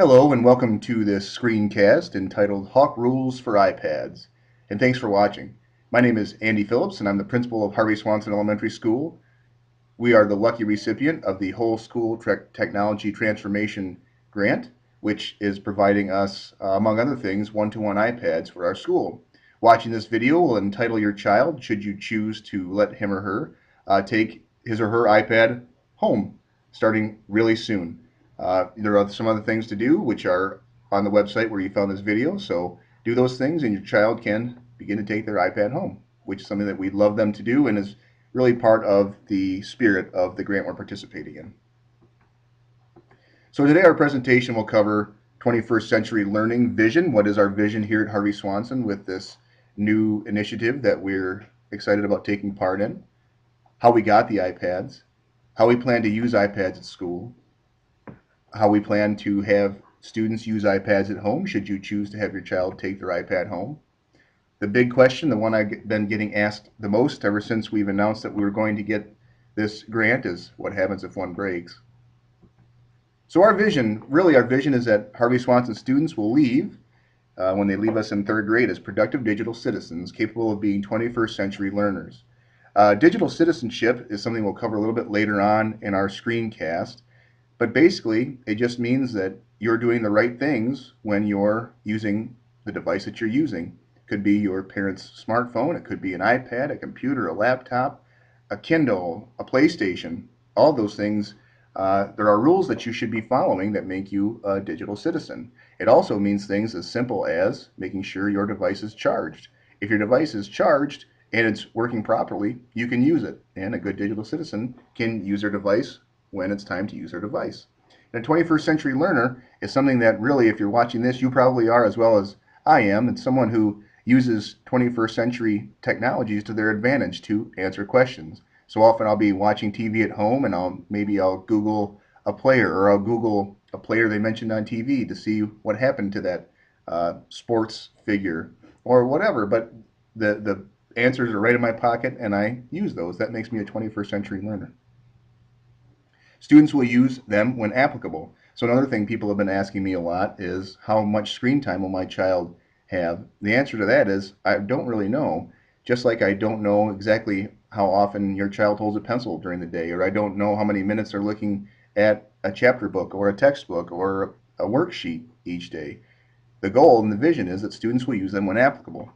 Hello and welcome to this screencast entitled Hawk Rules for iPads. And thanks for watching. My name is Andy Phillips and I'm the principal of Harvey Swanson Elementary School. We are the lucky recipient of the Whole School Technology Transformation Grant, which is providing us, among other things, one-to-one iPads for our school. Watching this video will entitle your child, should you choose to let him or her take his or her iPad home, starting really soon. There are some other things to do, which are on the website where you found this video, so do those things and your child can begin to take their iPad home, which is something that we'd love them to do and is really part of the spirit of the grant we're participating in. So today our presentation will cover 21st century learning vision. What is our vision here at Harvey Swanson with this new initiative that we're excited about taking part in? How we got the iPads, how we plan to use iPads at school, how we plan to have students use iPads at home should you choose to have your child take their iPad home. The big question, the one I've been getting asked the most ever since we've announced that we were going to get this grant, is what happens if one breaks. So our vision is that Harvey Swanson students will leave, when they leave us in third grade, as productive digital citizens capable of being 21st century learners. Digital citizenship is something we'll cover a little bit later on in our screencast. But basically, it just means that you're doing the right things when you're using the device that you're using. It could be your parent's smartphone, it could be an iPad, a computer, a laptop, a Kindle, a PlayStation. All those things, there are rules that you should be following that make you a digital citizen. It also means things as simple as making sure your device is charged. If your device is charged and it's working properly, you can use it. And a good digital citizen can use their device when it's time to use their device. And a 21st century learner is something that really, if you're watching this, you probably are as well as I am. It's someone who uses 21st century technologies to their advantage to answer questions. So often I'll be watching TV at home and maybe I'll Google a player, or I'll Google a player they mentioned on TV to see what happened to that sports figure or whatever. But the answers are right in my pocket and I use those. That makes me a 21st century learner. Students will use them when applicable. So another thing people have been asking me a lot is, how much screen time will my child have? The answer to that is, I don't really know. Just like I don't know exactly how often your child holds a pencil during the day, or I don't know how many minutes they're looking at a chapter book or a textbook or a worksheet each day. The goal and the vision is that students will use them when applicable,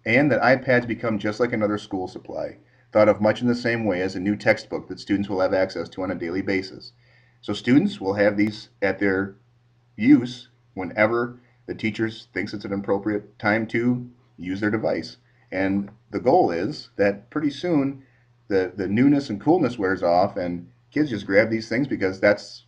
and that iPads become just like another school supply, thought of much in the same way as a new textbook that students will have access to on a daily basis. So students will have these at their use whenever the teacher thinks it's an appropriate time to use their device. And the goal is that pretty soon the newness and coolness wears off and kids just grab these things because that's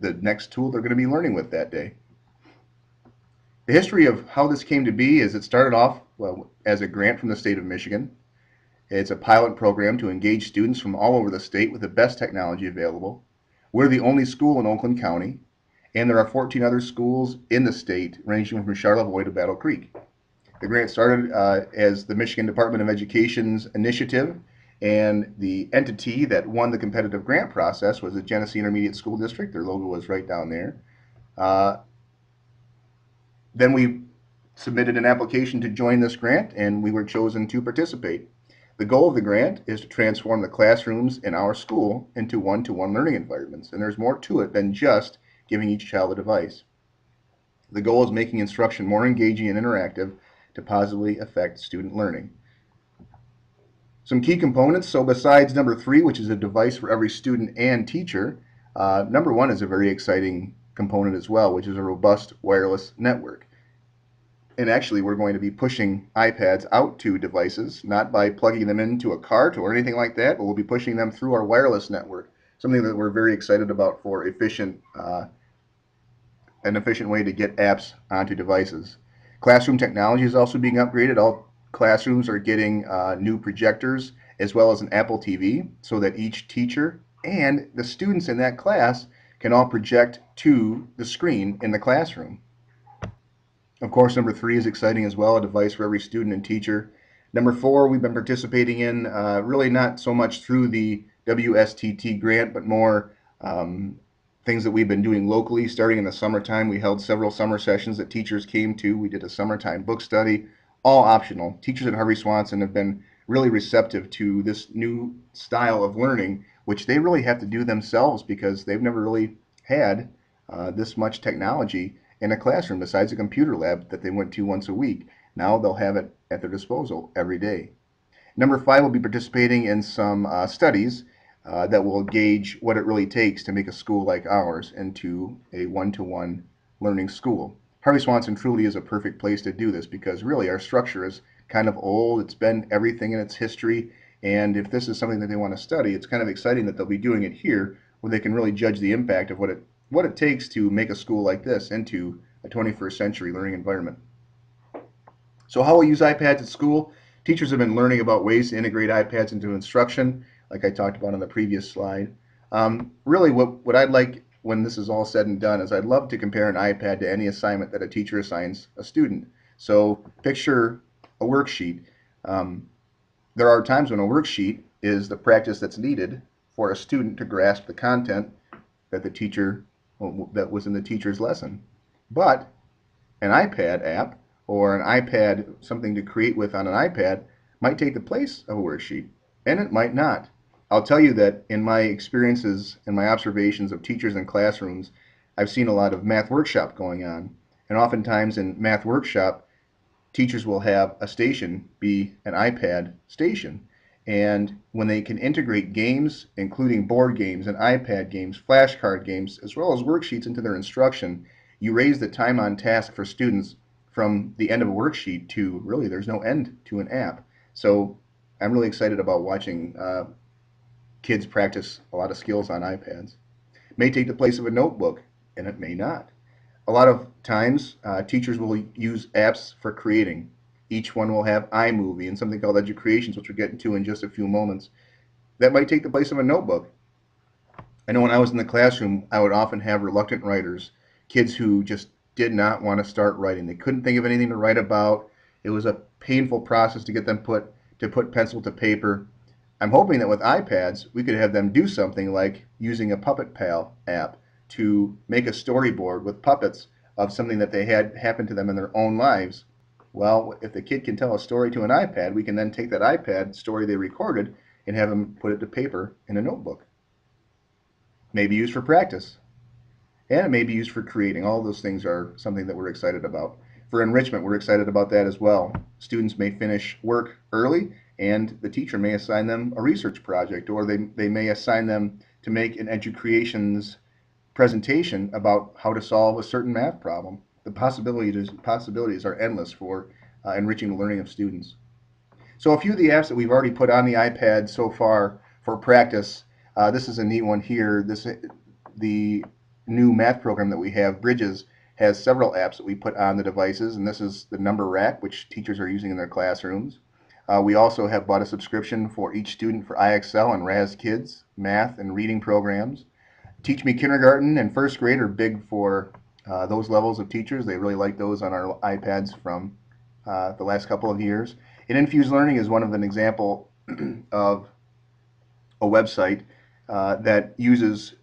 the next tool they're going to be learning with that day. The history of how this came to be is it started off, well, as a grant from the state of Michigan. It's a pilot program to engage students from all over the state with the best technology available. We're the only school in Oakland County, and there are 14 other schools in the state, ranging from Charlevoix to Battle Creek. The grant started as the Michigan Department of Education's initiative, and the entity that won the competitive grant process was the Genesee Intermediate School District. Their logo was right down there. Then we submitted an application to join this grant, and we were chosen to participate. The goal of the grant is to transform the classrooms in our school into one-to-one learning environments, and there's more to it than just giving each child a device. The goal is making instruction more engaging and interactive to positively affect student learning. Some key components, so besides number 3, which is a device for every student and teacher, number 1 is a very exciting component as well, which is a robust wireless network. And actually, we're going to be pushing iPads out to devices, not by plugging them into a cart or anything like that, but we'll be pushing them through our wireless network, something that we're very excited about for an efficient way to get apps onto devices. Classroom technology is also being upgraded. All classrooms are getting new projectors as well as an Apple TV, so that each teacher and the students in that class can all project to the screen in the classroom. Of course, number 3 is exciting as well, a device for every student and teacher. Number 4, we've been participating in, really not so much through the WSTT grant, but more things that we've been doing locally. Starting in the summertime, we held several summer sessions that teachers came to. We did a summertime book study, all optional. Teachers at Harvey Swanson have been really receptive to this new style of learning, which they really have to do themselves because they've never really had this much technology in a classroom besides a computer lab that they went to once a week. Now they'll have it at their disposal every day. Number 5 will be participating in some studies that will gauge what it really takes to make a school like ours into a one-to-one learning school. Harvey Swanson truly is a perfect place to do this because really our structure is kind of old. It's been everything in its history. And if this is something that they want to study, it's kind of exciting that they'll be doing it here where they can really judge the impact of what it takes to make a school like this into a 21st century learning environment. So how we'll use iPads at school. Teachers have been learning about ways to integrate iPads into instruction, like I talked about on the previous slide. Really, what I'd like when this is all said and done is I'd love to compare an iPad to any assignment that a teacher assigns a student. So picture a worksheet. Um, there are times when a worksheet is the practice that's needed for a student to grasp the content that the teacher that was in the teacher's lesson. But an iPad app or an iPad, something to create with on an iPad, might take the place of a worksheet, and it might not. I'll tell you that in my experiences and my observations of teachers in classrooms, I've seen a lot of math workshop going on. And oftentimes in math workshop, teachers will have a station be an iPad station. And when they can integrate games, including board games and iPad games, flashcard games, as well as worksheets into their instruction, you raise the time on task for students from the end of a worksheet to really there's no end to an app. So I'm really excited about watching kids practice a lot of skills on iPads. It may take the place of a notebook, and it may not. A lot of times, teachers will use apps for creating. Each one will have iMovie and something called Educreations, which we'll get into in just a few moments. That might take the place of a notebook. I know when I was in the classroom, I would often have reluctant writers, kids who just did not want to start writing. They couldn't think of anything to write about. It was a painful process to get them to put pencil to paper. I'm hoping that with iPads, we could have them do something like using a Puppet Pal app to make a storyboard with puppets of something that they had happen to them in their own lives. Well, if the kid can tell a story to an iPad, we can then take that iPad story they recorded and have them put it to paper in a notebook. Maybe used for practice, and it may be used for creating. All of those things are something that we're excited about. For enrichment, we're excited about that as well. Students may finish work early, and the teacher may assign them a research project, or they may assign them to make an Educreations presentation about how to solve a certain math problem. The possibilities are endless for enriching the learning of students. So a few of the apps that we've already put on the iPad so far for practice. This is a neat one here. The new math program that we have, Bridges, has several apps that we put on the devices, and this is the number rack, which teachers are using in their classrooms. We also have bought a subscription for each student for IXL and RAS Kids, math and reading programs. Teach Me Kindergarten and first grade are big for those levels of teachers. They really like those on our iPads from the last couple of years. And Infused Learning is one of an example of a website that uses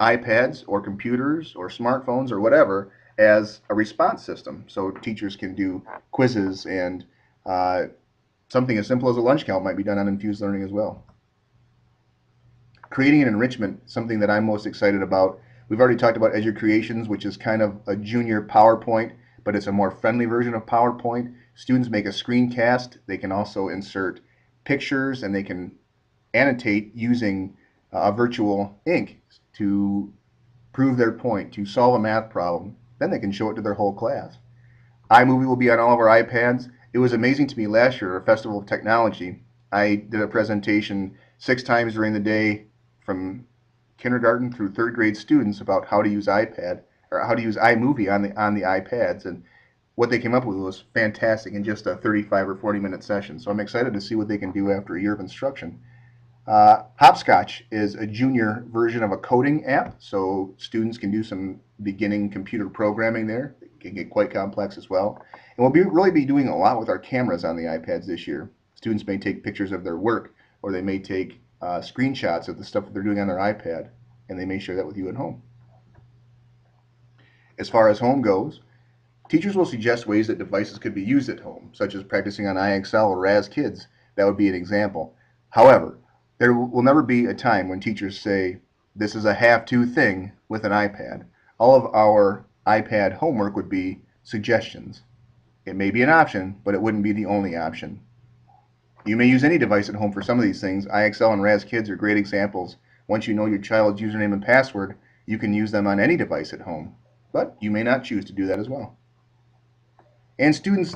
iPads or computers or smartphones or whatever as a response system. So teachers can do quizzes and something as simple as a lunch count might be done on Infused Learning as well. Creating an enrichment, something that I'm most excited about. We've already talked about Educreations, which is kind of a junior PowerPoint, but it's a more friendly version of PowerPoint. Students make a screencast. They can also insert pictures, and they can annotate using a virtual ink to prove their point, to solve a math problem. Then they can show it to their whole class. iMovie will be on all of our iPads. It was amazing to me last year at a Festival of Technology. I did a presentation 6 times during the day from kindergarten through 3rd grade students about how to use iPad or how to use iMovie on the iPads, and what they came up with was fantastic in just a 35 or 40-minute session. So I'm excited to see what they can do after a year of instruction. Hopscotch is a junior version of a coding app, so students can do some beginning computer programming there. It can get quite complex as well. And we'll really be doing a lot with our cameras on the iPads this year. Students may take pictures of their work, or they may take screenshots of the stuff that they're doing on their iPad, and they may share that with you at home. As far as home goes, teachers will suggest ways that devices could be used at home, such as practicing on IXL or RAS Kids. That would be an example. However, there will never be a time when teachers say, this is a have-to thing with an iPad. All of our iPad homework would be suggestions. It may be an option, but it wouldn't be the only option. You may use any device at home for some of these things. IXL and RAS Kids are great examples. Once you know your child's username and password, you can use them on any device at home. But you may not choose to do that as well. And students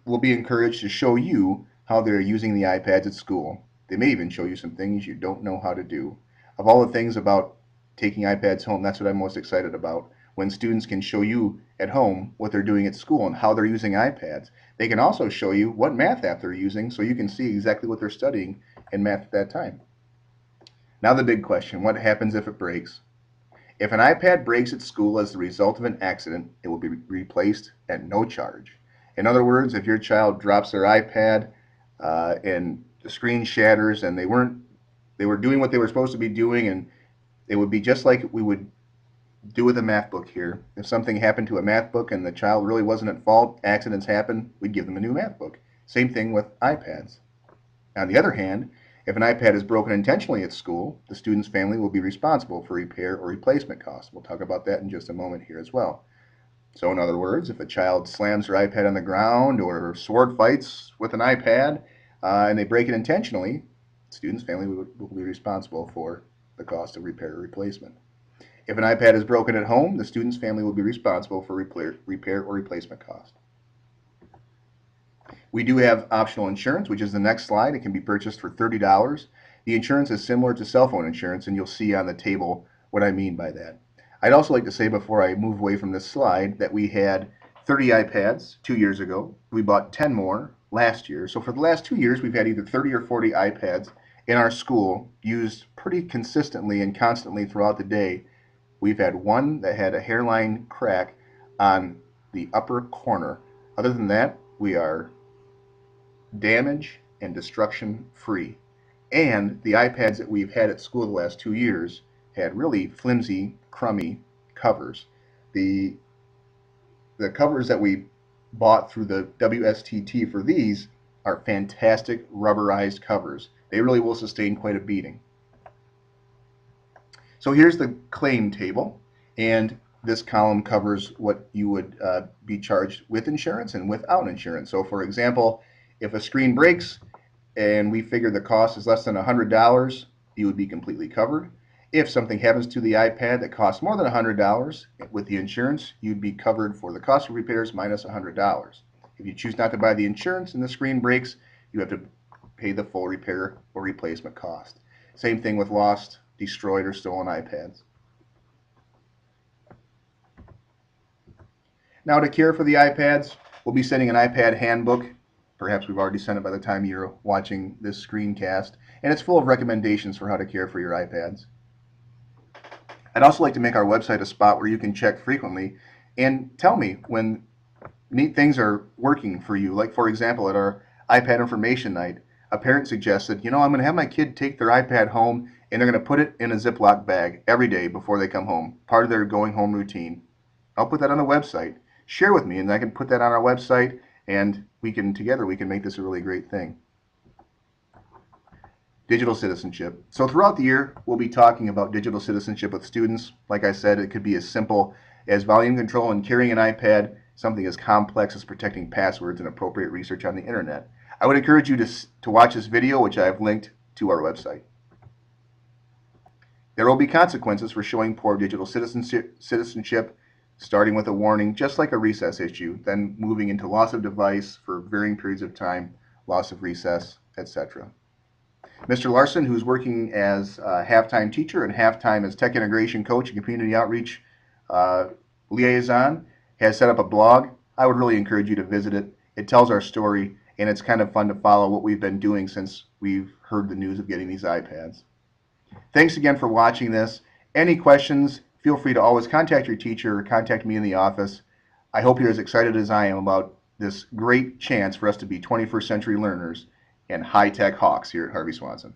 will be encouraged to show you how they're using the iPads at school. They may even show you some things you don't know how to do. Of all the things about taking iPads home, that's what I'm most excited about. When students can show you at home what they're doing at school and how they're using iPads. They can also show you what math app they're using so you can see exactly what they're studying in math at that time. Now the big question, what happens if it breaks? If an iPad breaks at school as the result of an accident, it will be replaced at no charge. In other words, if your child drops their iPad and the screen shatters and they were doing what they were supposed to be doing, and it would be just like we would do with a math book here. If something happened to a math book and the child really wasn't at fault, accidents happen, we'd give them a new math book. Same thing with iPads. On the other hand, if an iPad is broken intentionally at school, the student's family will be responsible for repair or replacement costs. We'll talk about that in just a moment here as well. So in other words, if a child slams their iPad on the ground or sword fights with an iPad and they break it intentionally, the student's family will be responsible for the cost of repair or replacement. If an iPad is broken at home, the student's family will be responsible for repair or replacement cost. We do have optional insurance, which is the next slide. It can be purchased for $30. The insurance is similar to cell phone insurance, and you'll see on the table what I mean by that. I'd also like to say before I move away from this slide that we had 30 iPads 2 years ago. We bought 10 more last year. So for the last 2 years, we've had either 30 or 40 iPads in our school used pretty consistently and constantly throughout the day. We've had one that had a hairline crack on the upper corner. Other than that, we are damage and destruction free. And the iPads that we've had at school the last 2 years had really flimsy, crummy covers. The covers that we bought through the WSTT for these are fantastic rubberized covers. They really will sustain quite a beating. So here's the claim table, and this column covers what you would be charged with insurance and without insurance. So for example, if a screen breaks and we figure the cost is less than $100, you would be completely covered. If something happens to the iPad that costs more than $100, with the insurance, you'd be covered for the cost of repairs minus $100. If you choose not to buy the insurance and the screen breaks, you have to pay the full repair or replacement cost. Same thing with lost, destroyed, or stolen iPads. Now to care for the iPads, we'll be sending an iPad handbook. Perhaps we've already sent it by the time you're watching this screencast, and it's full of recommendations for how to care for your iPads. I'd also like to make our website a spot where you can check frequently and tell me when neat things are working for you. Like for example, at our iPad information night, a parent suggested, I'm going to have my kid take their iPad home and they're going to put it in a Ziploc bag every day before they come home, part of their going home routine. I'll put that on the website. Share with me and I can put that on our website, and together we can make this a really great thing. Digital citizenship. So throughout the year, we'll be talking about digital citizenship with students. Like I said, it could be as simple as volume control and carrying an iPad, something as complex as protecting passwords and appropriate research on the internet. I would encourage you to watch this video, which I have linked to our website. There will be consequences for showing poor digital citizenship, starting with a warning, just like a recess issue, then moving into loss of device for varying periods of time, loss of recess, etc. Mr. Larson, who's working as a half-time teacher and half-time as tech integration coach and community outreach liaison, has set up a blog. I would really encourage you to visit it. It tells our story, and it's kind of fun to follow what we've been doing since we've heard the news of getting these iPads. Thanks again for watching this. Any questions, feel free to always contact your teacher or contact me in the office. I hope you're as excited as I am about this great chance for us to be 21st century learners and high-tech hawks here at Harvey Swanson.